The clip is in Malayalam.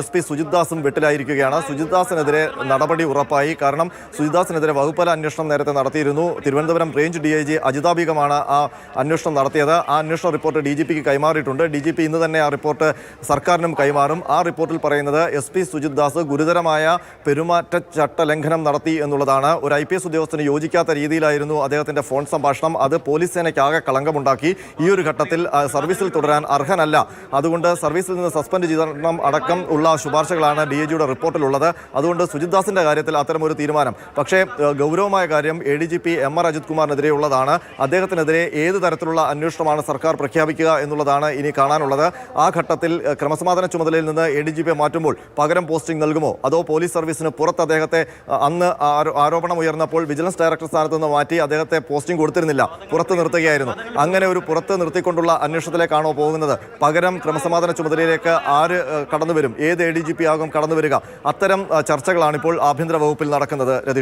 എസ് പി സുജിത് ദാസും വെട്ടിലായിരിക്കുകയാണ്. സുജിത് ദാസിനെതിരെ നടപടി ഉറപ്പായി. കാരണം സുജിത് ദാസിനെതിരെ വകുപ്പുതല അന്വേഷണം നേരത്തെ നടത്തിയിരുന്നു. തിരുവനന്തപുരം റേഞ്ച് DIG അജിതാ ബീഗമാണ് ആ അന്വേഷണം നടത്തിയത്. ആ അന്വേഷണ റിപ്പോർട്ട് DGPക്ക് കൈമാറിയിട്ടുണ്ട്. DGP ഇന്ന് തന്നെ ആ റിപ്പോർട്ട് സർക്കാരിനും കൈമാറും. ആ റിപ്പോർട്ടിൽ പറയുന്നത് SP സുജിത് ദാസ് ഗുരുതരമായ പെരുമാറ്റച്ചട്ട ലംഘനം നടത്തി എന്നുള്ളതാണ്. ഒരു IPS ഉദ്യോഗസ്ഥന് യോജിക്കാത്ത രീതിയിലായിരുന്നു അദ്ദേഹത്തിന്റെ ഫോൺ സംഭാഷണം. അത് പോലീസ് സേനയ്ക്കാകെ കളങ്കമുണ്ടാക്കി. ഈ ഒരു ഘട്ടത്തിൽ സർവീസിൽ തുടരാൻ അർഹനല്ല. അതുകൊണ്ട് സർവീസിൽ നിന്ന് സസ്പെൻഡ് ചെയ്യണം അടക്കം ഉള്ള ശുപാർശകളാണ് DIGയുടെ റിപ്പോർട്ടിലുള്ളത്. അതുകൊണ്ട് സുജിത് ദാസിന്റെ കാര്യത്തിൽ അത്തരമൊരു തീരുമാനം. പക്ഷേ ഗൗരവമായ കാര്യം ADGP MR അജിത് കുമാറിനെതിരെയുള്ളതാണ്. അദ്ദേഹത്തിനെതിരെ ഏത് തരത്തിലുള്ള അന്വേഷണമാണ് സർക്കാർ പ്രഖ്യാപിക്കുക എന്നുള്ളതാണ് ഇനി കാണാനുള്ളത്. ആ ഘട്ടത്തിൽ ക്രമസമാധാന ചുമതലയിൽ നിന്ന് ADGP മാറ്റുമ്പോൾ പകരം പോസ്റ്റിംഗ് നൽകുമോ, അതോ പോലീസ് സർവീസിന് പുറത്ത് അദ്ദേഹത്തെ അന്ന് ആരോപണം ഉയർന്നപ്പോൾ വിജിലൻസ് ഡയറക്ടർ സ്ഥാനത്ത് നിന്ന് മാറ്റി അദ്ദേഹത്തെ പോസ്റ്റിംഗ് കൊടുത്തിരുന്നില്ല, പുറത്ത് നിർത്തുകയായിരുന്നു. അങ്ങനെ ഒരു പുറത്ത് നിർത്തിക്കൊണ്ടുള്ള അന്വേഷണത്തിലേക്കാണോ പോകുന്നത്? പകരം ക്രമസമാധാന ചുമതലയിലേക്ക് ആര് കടന്നുവരും? ഏത് ADGP ആകും കടന്നു വരിക? അത്തരം ചർച്ചകളാണ് ഇപ്പോൾ ആഭ്യന്തര വകുപ്പിൽ നടക്കുന്നത്.